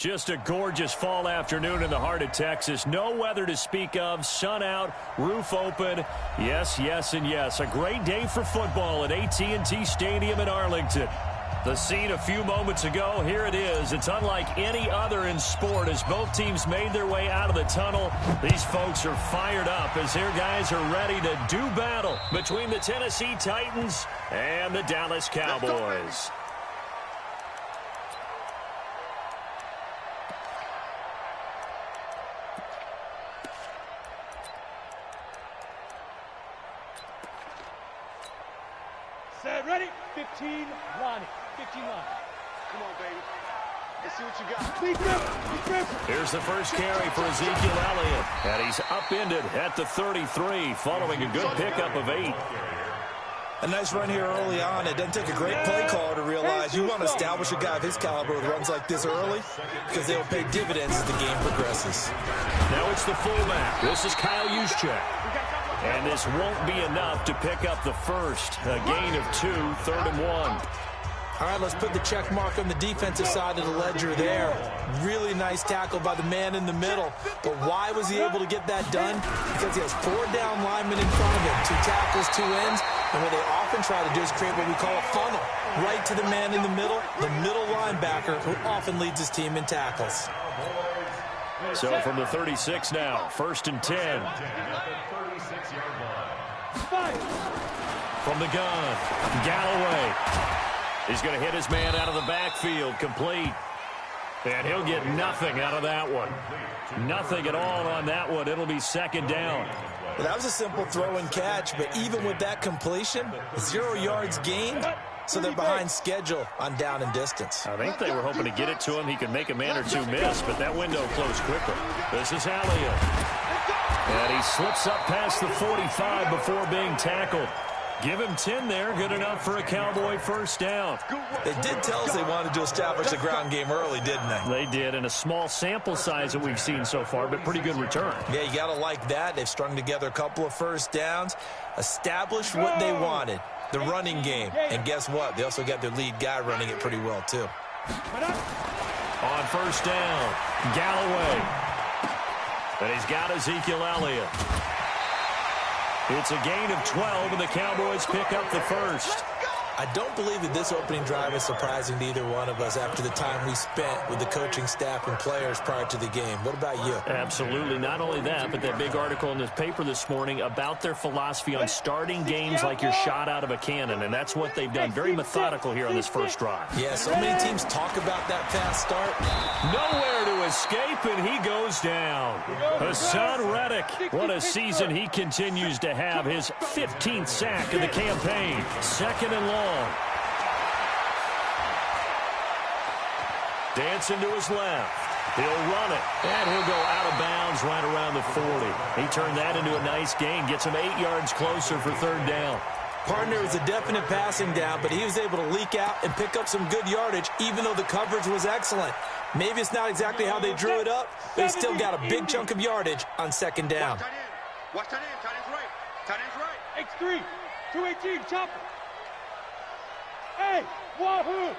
Just a gorgeous fall afternoon in the heart of Texas. No weather to speak of. Sun out, roof open. Yes, yes, and yes. A great day for football at AT&T Stadium in Arlington. The scene a few moments ago, here it is. It's unlike any other in sport as both teams made their way out of the tunnel. These folks are fired up as their guys are ready to do battle between the Tennessee Titans and the Dallas Cowboys. Set, ready? 15, Ronnie. 15 line. Come on, baby. Let's see what you got. Big rip. Here's the first carry for Ezekiel Elliott. And he's upended at the 33 following a good pickup of 8. A nice run here early on. It doesn't take a great play caller to realize you want to establish a guy of his caliber with runs like this early because they'll pay dividends as the game progresses. Now it's the fullback. This is Kyle Juszczyk. And this won't be enough to pick up the first. A gain of 2, 3rd and 1. All right, let's put the check mark on the defensive side of the ledger there. Really nice tackle by the man in the middle. But why was he able to get that done? Because he has 4 down linemen in front of him, 2 tackles, 2 ends. And what they often try to do is create what we call a funnel. Right to the man in the middle linebacker, who often leads his team in tackles. So from the 36 now, 1st and 10. From the gun, Galloway. He's going to hit his man out of the backfield, complete. And he'll get nothing out of that one. Nothing at all on that one. It'll be 2nd down. Well, that was a simple throw and catch, but even with that completion, 0 yards gained, so they're behind schedule on down and distance. I think they were hoping to get it to him. He could make a man or 2 miss, but that window closed quickly. This is Elliott. And he slips up past the 45 before being tackled. Give him 10 there. Good enough for a Cowboy 1st down. They did tell us they wanted to establish the ground game early, didn't they? They did, in a small sample size that we've seen so far, but pretty good return. Yeah, you got to like that. They've strung together a couple of 1st downs, established what they wanted, the running game. And guess what? They also got their lead guy running it pretty well, too. On 1st down, Galloway. And he's got Ezekiel Elliott. It's a gain of 12, and the Cowboys pick up the first. I don't believe that this opening drive is surprising to either one of us after the time we spent with the coaching staff and players prior to the game. What about you? Absolutely. Not only that, but that big article in the paper this morning about their philosophy on starting games like you're shot out of a cannon, and that's what they've done. Very methodical here on this first drive. Yeah, so many teams talk about that fast start. Nowhere to escape, and he goes down. Hassan Reddick, what a season he continues to have. His 15th sack of the campaign. 2nd and long. Dancing to his left. He'll run it, and he'll go out of bounds right around the 40. He turned that into a nice gain, gets him 8 yards closer for 3rd down. Partner was a definite passing down, but he was able to leak out and pick up some good yardage, even though the coverage was excellent. Maybe it's not exactly how they drew it up, but he still got a big chunk of yardage on 2nd down. Watch tight end. Tight end's right. Tight end's right. X3, 218, chopper. Hey, wahoo!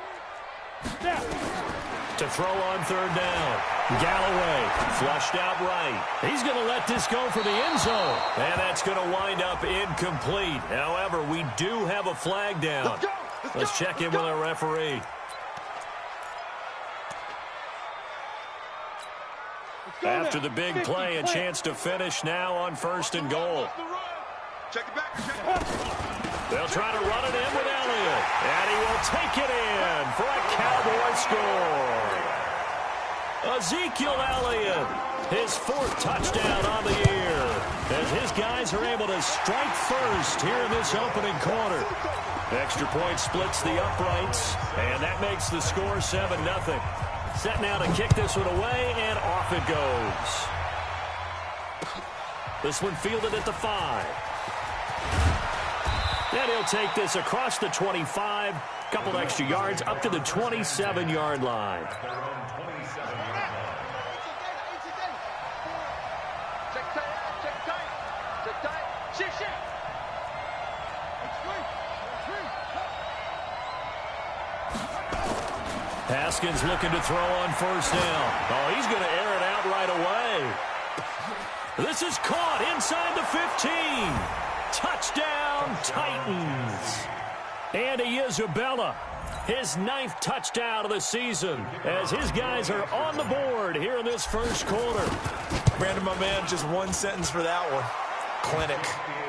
Now. To throw on 3rd down. Galloway flushed out right. He's going to let this go for the end zone. And that's going to wind up incomplete. However, we do have a flag down. Let's check in with our referee. After the big play, a chance to finish now on 1st and goal. Check it back. They'll try to run it in with Elliott. And he will take it in for a Cowboy score. Ezekiel Elliott, his 4th touchdown on the year. As his guys are able to strike first here in this opening quarter. Extra point splits the uprights. And that makes the score 7-0. Set now to kick this one away, and off it goes. This one fielded at the 5. And he'll take this across the 25, couple extra yards up to the 27-yard line. Haskins looking to throw on first down. Oh, he's going to air it out right away. This is caught inside the 15. Touchdown, Titans. Andy Isabella, his 9th touchdown of the season, as his guys are on the board here in this first quarter. Brandon, my man, just one sentence for that one. Clinic.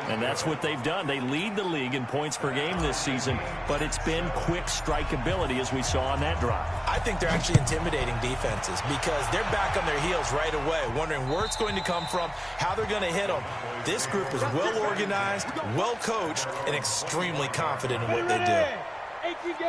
And that's what they've done. They lead the league in points per game this season, but it's been quick strikeability as we saw on that drive. I think they're actually intimidating defenses because they're back on their heels right away, wondering where it's going to come from, how they're going to hit them. This group is well organized, well coached, and extremely confident in what they do.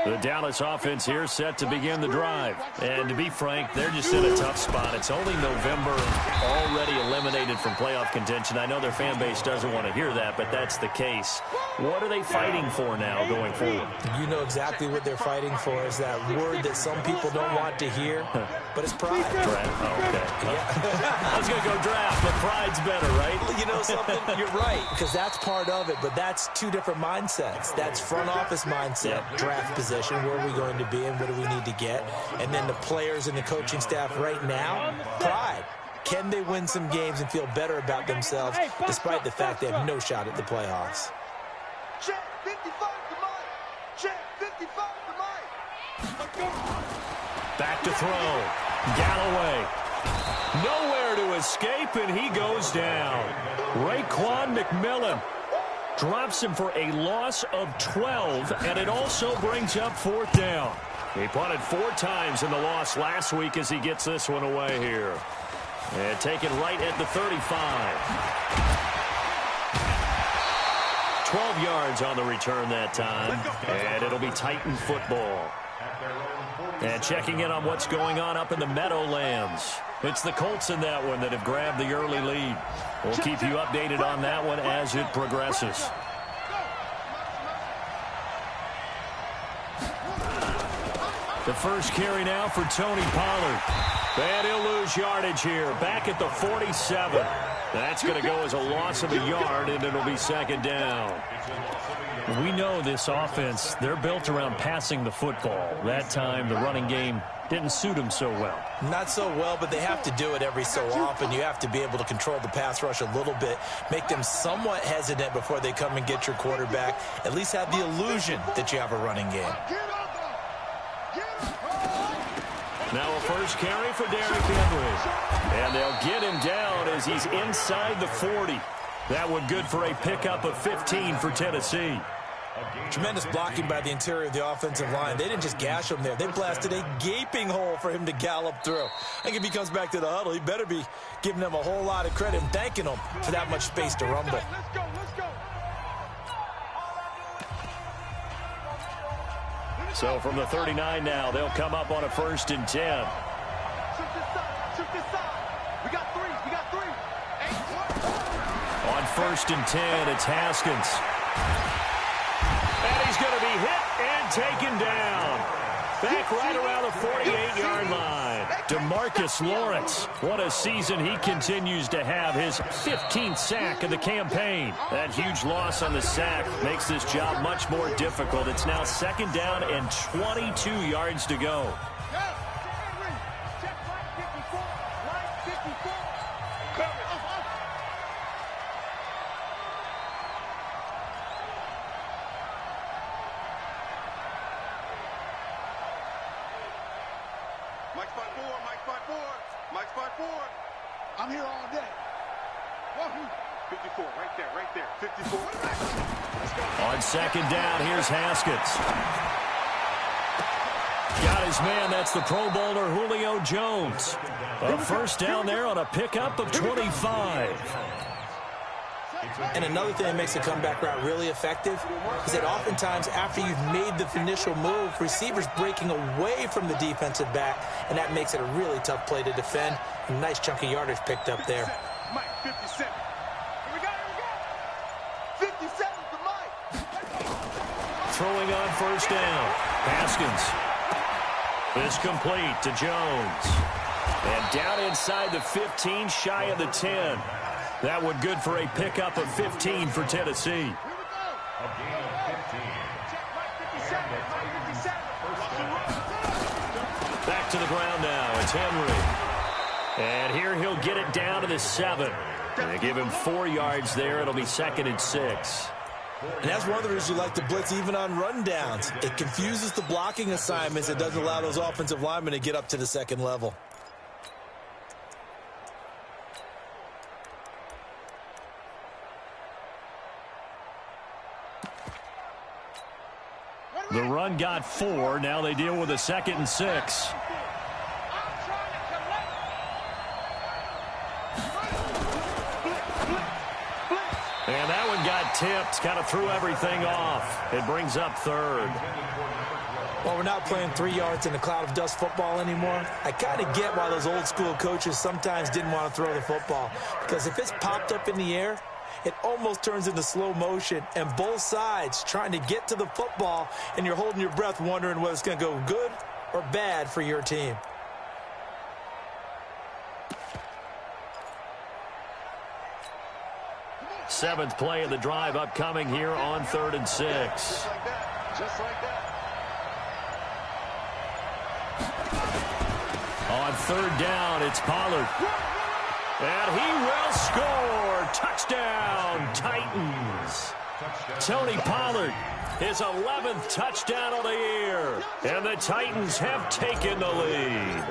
The Dallas offense here set to begin the drive. And to be frank, they're just in a tough spot. It's only November, already eliminated from playoff contention. I know their fan base doesn't want to hear that, but that's the case. What are they fighting for now going forward? You know exactly what they're fighting for is that word that some people don't want to hear, but it's pride. Draft. Oh, okay. Yeah. I was going to go draft, but pride's better, right? You know something? You're right, because that's part of it, but that's two different mindsets. That's front office mindset, draft position, where are we going to be and what do we need to get? And then the players and the coaching staff right now, pride. Can they win some games and feel better about themselves despite the fact they have no shot at the playoffs? Check 55 to Mike. Check 55 to Mike. Back to throw. Galloway. Nowhere to escape, and he goes down. Raekwon McMillan drops him for a loss of 12, and it also brings up 4th down. He punted 4 times in the loss last week as he gets this one away here. And taken right at the 35. 12 yards on the return that time, and it'll be Titan football. And checking in on what's going on up in the Meadowlands. It's the Colts in that one that have grabbed the early lead. We'll keep you updated on that one as it progresses. The first carry now for Tony Pollard. And he'll lose yardage here. Back at the 47. That's going to go as a loss of a yard, and it'll be 2nd down. We know this offense, they're built around passing the football. That time, the running game didn't suit them so well. Not so well, but they have to do it every so often. You have to be able to control the pass rush a little bit, make them somewhat hesitant before they come and get your quarterback. At least have the illusion that you have a running game. Now a first carry for Derrick Henry. And they'll get him down as he's inside the 40. That one good for a pickup of 15 for Tennessee. Tremendous blocking by the interior of the offensive line. They didn't just gash him there. They blasted a gaping hole for him to gallop through. I think if he comes back to the huddle, he better be giving them a whole lot of credit and thanking them for that much space to rumble. Let's go, let's go. So from the 39 now, they'll come up on a 1st and 10. Shoot this side, shoot this side. We got 3, we got 3. On 1st and 10, it's Haskins. And he's going to be hit and taken down. Back right around the 48-yard line. DeMarcus Lawrence. What a season he continues to have. His 15th sack of the campaign. That huge loss on the sack makes this job much more difficult. It's now 2nd down and 22 yards to go. I'm here all day. 54, right there, 54. On 2nd down, here's Haskins. Got his man, that's the Pro Bowler Julio Jones. A 1st down there on a pickup of 25. And another thing that makes the comeback route really effective is that oftentimes after you've made the initial move, receivers breaking away from the defensive back, and that makes it a really tough play to defend. A nice chunk of yardage picked up there. Mike, 57. Here we go, here we go. 57 to Mike. Throwing on 1st down. Haskins. This complete to Jones. And down inside the 15, shy of the 10. That one good for a pickup of 15 for Tennessee. to the ground now. It's Henry. And here he'll get it down to the 7. They give him 4 yards there. It'll be 2nd and 6. And that's one of the reasons you like to blitz even on rundowns. It confuses the blocking assignments. It doesn't allow those offensive linemen to get up to the second level. The run got 4. Now they deal with a 2nd and 6. And that one got tipped, kind of threw everything off. It brings up 3rd. Well, we're not playing 3 yards in a cloud of dust football anymore. I kind of get why those old school coaches sometimes didn't want to throw the football. Because if it's popped up in the air, it almost turns into slow motion, and both sides trying to get to the football, and you're holding your breath wondering whether it's going to go good or bad for your team. Seventh play of the drive upcoming here on 3rd and 6. Just like that. Just like that. On 3rd down, it's Pollard. And he will score. Touchdown, Titans. Tony Pollard, his 11th touchdown of the year. And the Titans have taken the lead.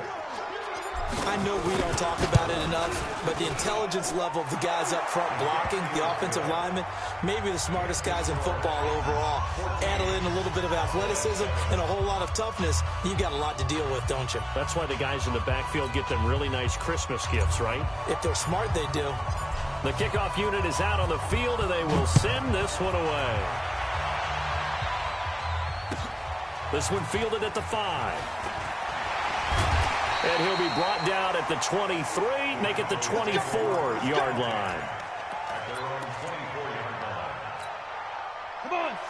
I know we don't talk about it enough, but the intelligence level of the guys up front blocking, the offensive linemen, maybe the smartest guys in football overall. Add in a little bit of athleticism and a whole lot of toughness, you've got a lot to deal with, don't you? That's why the guys in the backfield get them really nice Christmas gifts, right? If they're smart, they do. The kickoff unit is out on the field, and they will send this one away. This one fielded at the 5. And he'll be brought down at the 23, make it the 24-yard line.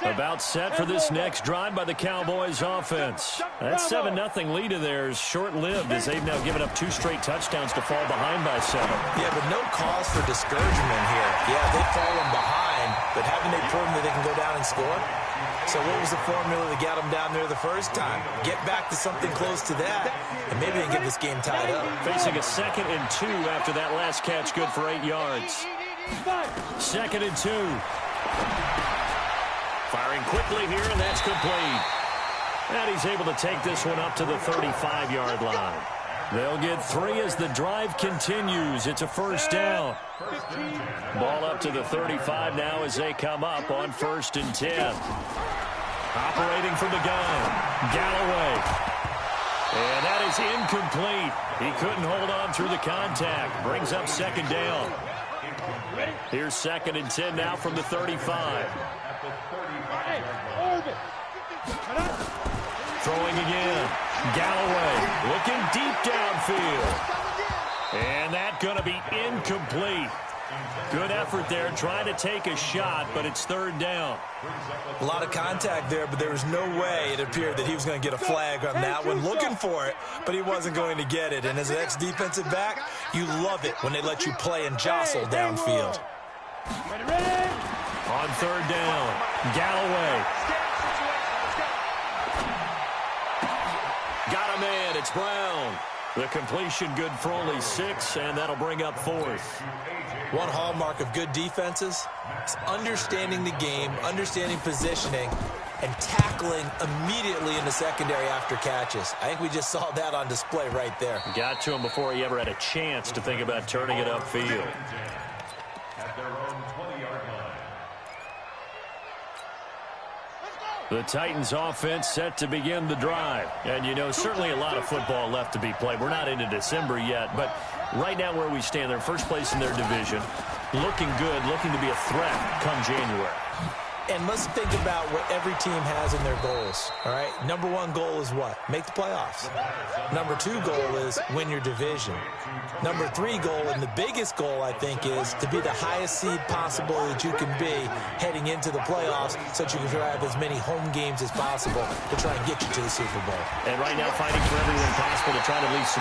About set for this next drive by the Cowboys offense. That 7-0 lead of theirs short-lived as they've now given up 2 straight touchdowns to fall behind by 7. Yeah, but no cause for discouragement here. Yeah, they've fallen behind, but haven't they proven that they can go down and score? So what was the formula that got them down there the first time? Get back to something close to that, and maybe they can get this game tied up. Facing a 2nd and 2 after that last catch, good for 8 yards. 2nd and 2. Firing quickly here, and that's complete. And he's able to take this one up to the 35-yard line. They'll get 3 as the drive continues. It's a 1st down. Ball up to the 35 now as they come up on 1st and 10. Operating from the gun, Galloway. And that is incomplete. He couldn't hold on through the contact. Brings up 2nd down. Here's 2nd and 10 now from the 35. Throwing again. Galloway looking deep downfield. And that's going to be incomplete. Good effort there trying to take a shot, but it's 3rd down. A lot of contact there, but there was no way it appeared that he was going to get a flag on that one. Looking for it, but he wasn't going to get it. And as an ex-defensive back, you love it when they let you play and jostle downfield. On 3rd down, Galloway. Got a man, it's Brown. The completion good for only 6, and that'll bring up 4th. One hallmark of good defenses is understanding the game, understanding positioning, and tackling immediately in the secondary after catches. I think we just saw that on display right there. Got to him before he ever had a chance to think about turning it upfield. The Titans offense set to begin the drive. And, you know, certainly a lot of football left to be played. We're not into December yet, but right now where we stand, they're first place in their division. Looking good, looking to be a threat come January. And let's think about what every team has in their goals, all right? Number 1 goal is what? Make the playoffs. Number 2 goal is win your division. Number 3 goal, and the biggest goal, I think, is to be the highest seed possible that you can be heading into the playoffs so that you can have as many home games as possible to try and get you to the Super Bowl. And right now fighting for every win possible to try to at least